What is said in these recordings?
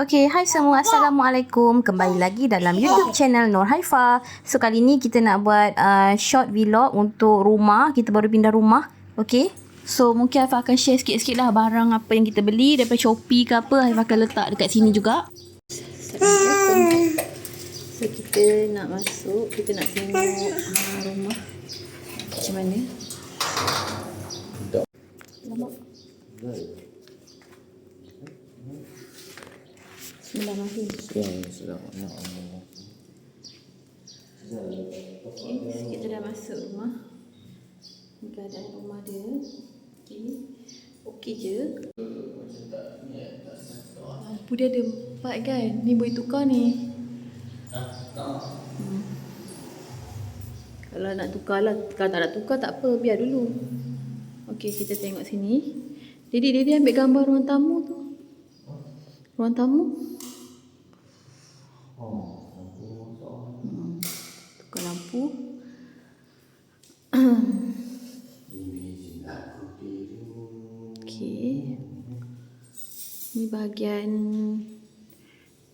Okay, hai semua. Assalamualaikum. Kembali lagi dalam YouTube channel Nur Haifa. So, kali ni kita nak buat short vlog untuk rumah. Kita baru pindah rumah. Okay. So, mungkin Haifa akan share sikit-sikit lah barang apa yang kita beli daripada Shopee ke apa. Haifa akan letak dekat sini juga. So, kita nak masuk. Kita nak tengok rumah macam mana. Nampak? Bismillahirrahmanirrahim. Okay, kita dah masuk rumah. Ni keadaan rumah dia. Okey je. Lampu dia ada 4 kan. Ni boleh tukar ni. Kalau nak tukar lah. Kalau tak nak tukar tak apa. Biar dulu. Okey, kita tengok sini. Dia ambil gambar ruang tamu tu. Ruang tamu. Tukar lampu. Okey. Ni bahagian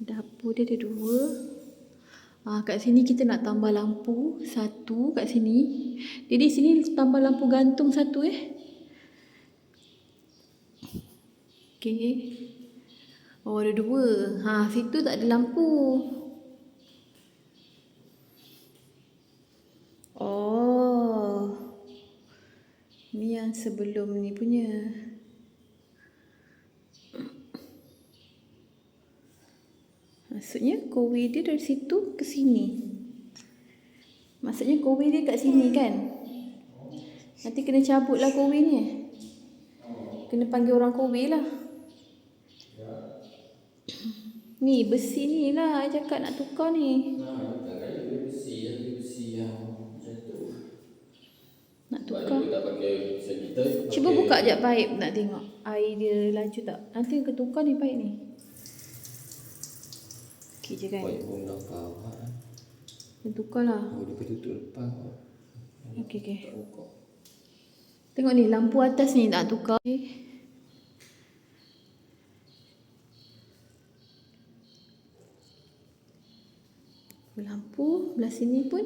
dapur dia ada 2. Kat sini kita nak tambah lampu 1 kat sini. Jadi sini tambah lampu gantung 1 Okey. Oh, ada 2. Situ tak ada lampu. Oh. Ni yang sebelum ni punya. Maksudnya kowe dia dari situ ke sini. Maksudnya kowe dia kat sini kan? Nanti kena cabut lah kowe ni. Kena panggil orang kowe lah. Ni besi ni lah I cakap nak tukar ni. Nak tukar. Cuba buka sekejap paip nak tengok air dia laju tak. Nanti ketukar ni paip ni. Okey je kan. Dia tukar lah. Okey. Tengok ni lampu atas ni nak tukar. Lampu belah sini pun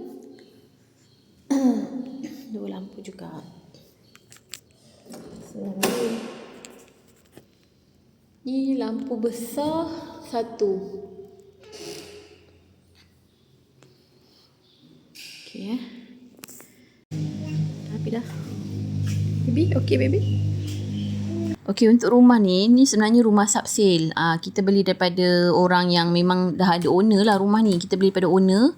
2 lampu juga. Ni lampu besar 1. Okey Tapi dah. Baby, okey baby. Okey, untuk rumah ni sebenarnya rumah subsale. Kita beli daripada orang yang memang dah ada owner lah rumah ni. Kita beli daripada owner.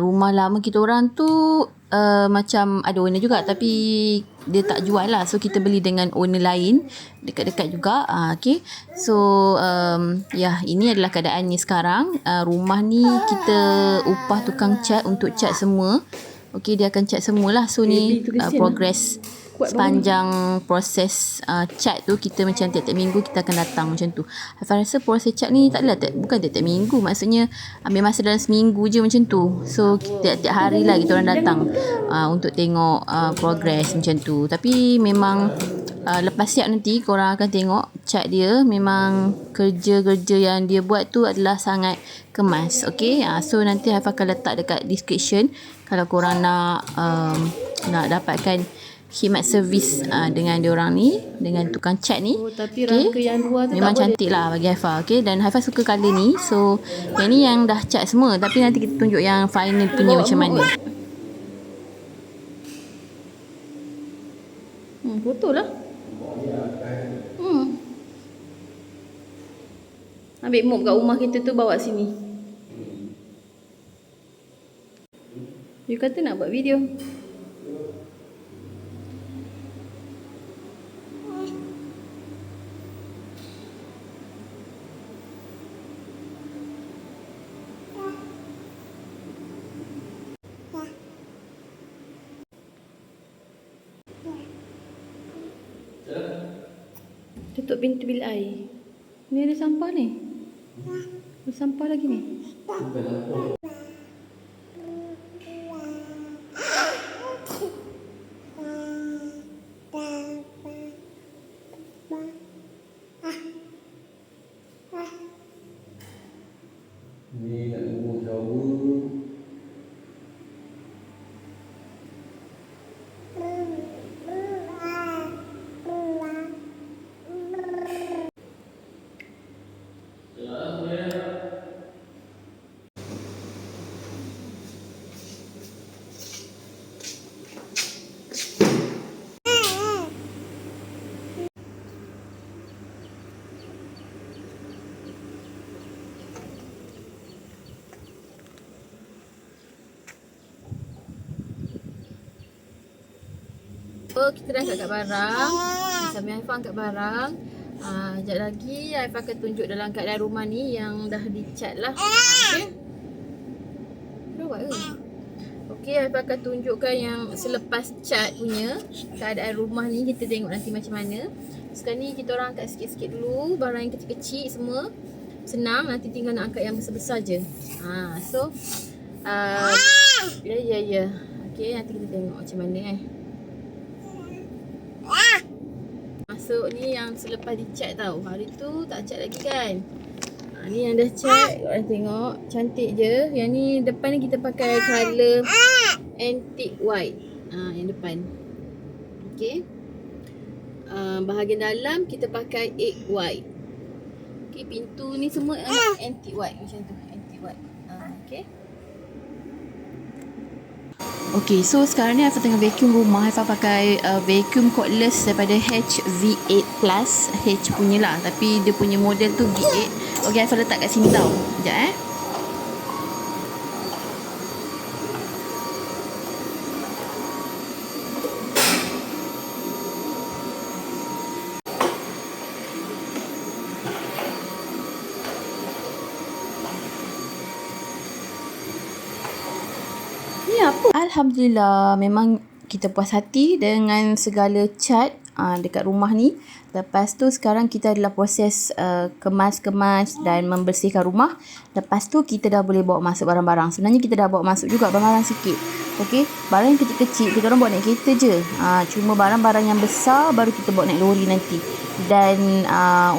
Rumah lama kita orang tu macam ada owner juga tapi dia tak jual lah. So, kita beli dengan owner lain. Dekat-dekat juga. Okay. So, ini adalah keadaannya sekarang. Rumah ni kita upah tukang cat untuk cat semua. Okay, dia akan cat semualah. So, ni progress sepanjang proses cat tu. Kita macam tiap-tiap minggu kita akan datang macam tu. Haifa rasa proses cat ni tak adalah bukan tiap-tiap minggu. Maksudnya ambil masa dalam seminggu je macam tu. So tiap-tiap hari lah kita orang datang untuk tengok progress macam tu. Tapi memang lepas siap nanti korang akan tengok cat dia. Memang kerja-kerja yang dia buat tu adalah sangat kemas. Okay. So nanti Haifa akan letak dekat description kalau korang nak dapatkan khidmat servis dengan diorang ni, dengan tukang cat ni. Tapi rangka yang luar tu memang cantik lah bagi Haifa. Okay. Dan Haifa suka colour ni. So yang ni yang dah cat semua. Tapi nanti kita tunjuk yang final punya macam mana. Betul lah. Ambil mop kat rumah kita tu bawa sini. You kata nak buat video. Tutup pintu bil air. Ni ada sampah ni. Ada sampah lagi ni. Ni nak tunggu shower. So, kita dah angkat barang. Sambil Haifah angkat barang. Sekejap lagi Haifah akan tunjuk dalam keadaan rumah ni yang dah dicat lah. Okay. Dah buat ke? Okay, Haifah akan tunjukkan yang selepas cat punya keadaan rumah ni. Kita tengok nanti macam mana. Sekarang ni kita orang angkat sikit-sikit dulu. Barang yang kecil-kecil semua senang. Nanti tinggal nak angkat yang besar-besar je. So ya. Okay, nanti kita tengok macam mana Masuk ni yang selepas dicat tau. Hari tu tak cat lagi kan. Ni yang dah cat. Korang tengok. Cantik je. Yang ni depan ni kita pakai colour antique white. Yang depan. Okay. Bahagian dalam kita pakai egg white. Okay, pintu ni semua antique white macam tu. Antique white. Okay. Okay, so sekarang ni Haifah tengah vacuum rumah. Haifah pakai vacuum cordless daripada HV8 Plus. H punya lah, tapi dia punya model tu V8. Okay, Haifah letak kat sini tau. Sekejap Ni apa? Alhamdulillah, memang kita puas hati dengan segala cat dekat rumah ni. Lepas tu sekarang kita adalah proses kemas-kemas dan membersihkan rumah. Lepas tu kita dah boleh bawa masuk barang-barang. Sebenarnya kita dah bawa masuk juga barang-barang sikit. Okey, barang yang kecil-kecil kita orang bawa naik kereta je. Cuma barang-barang yang besar baru kita bawa naik lori nanti. Dan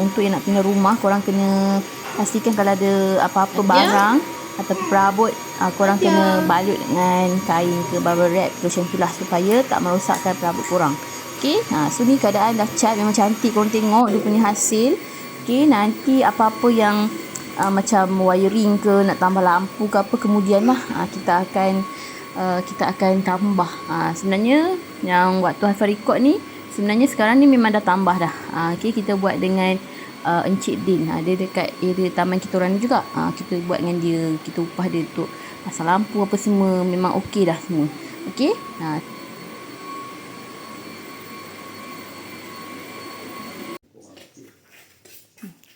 untuk yang nak pindah rumah, korang kena pastikan kalau ada apa-apa barang atau perabot, korang kena balut dengan kain ke bubble wrap ke macam tu lah, supaya tak merosakkan perabot korang. Okay, so ni keadaan dah cat, memang cantik. Korang tengok dia punya hasil. Okay, nanti apa-apa yang macam wiring ke, nak tambah lampu ke apa, kemudian lah kita akan tambah. Sebenarnya yang waktu Haifah record ni, sebenarnya sekarang ni memang dah tambah dah. Okay, kita buat dengan Encik Din. Dia dekat area taman kita orang ni juga. Kita buat dengan dia. Kita upah dia untuk pasang lampu apa semua. Memang okey dah semua. Okey.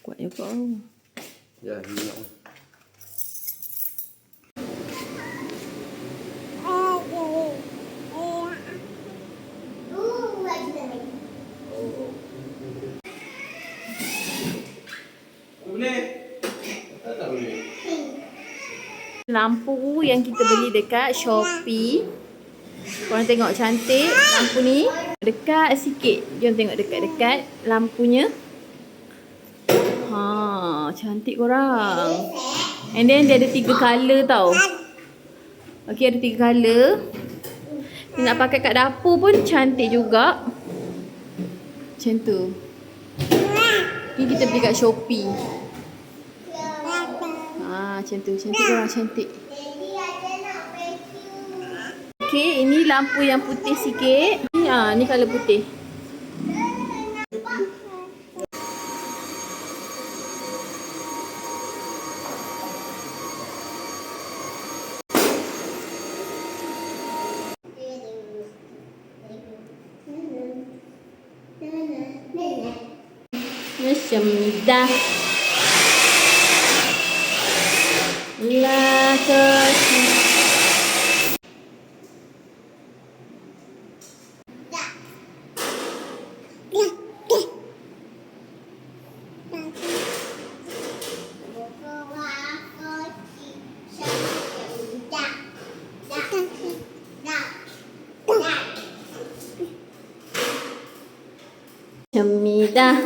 Kuat je kau. Ya, minyak. Lampu yang kita beli dekat Shopee. Korang tengok cantik lampu ni. Dekat sikit. Jom tengok dekat-dekat lampunya. Cantik korang. And then dia ada 3 colour tau. Okay, ada 3 colour. Nak pakai kat dapur pun cantik juga. Macam tu. Ni kita beli kat Shopee. Macam tu. Cantik korang, cantik. Okay, ini lampu yang putih sikit. Ni colour putih. Nasyamidah. La kasih. Syamidah.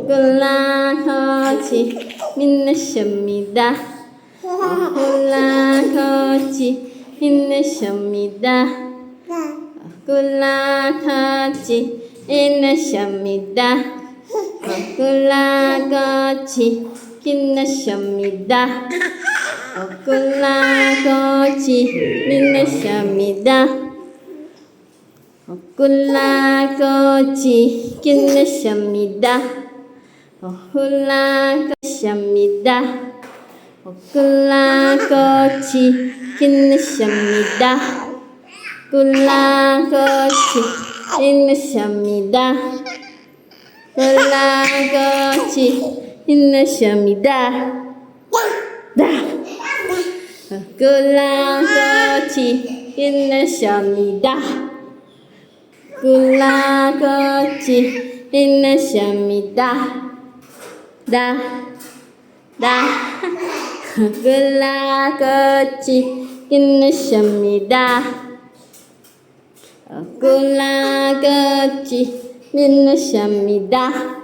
Gelah hati minna syamidah. 같이 힘내십니다. 같이 힘내십니다. 같이 힘내십니다. 같이 힘내십니다. 같이 힘내십니다. 같이 힘내십니다. 같이 힘내십니다. 같이 힘내십니다. 같이 힘내십니다. 같이 힘내십니다. 같이 힘내십니다. 같이 힘내십니다.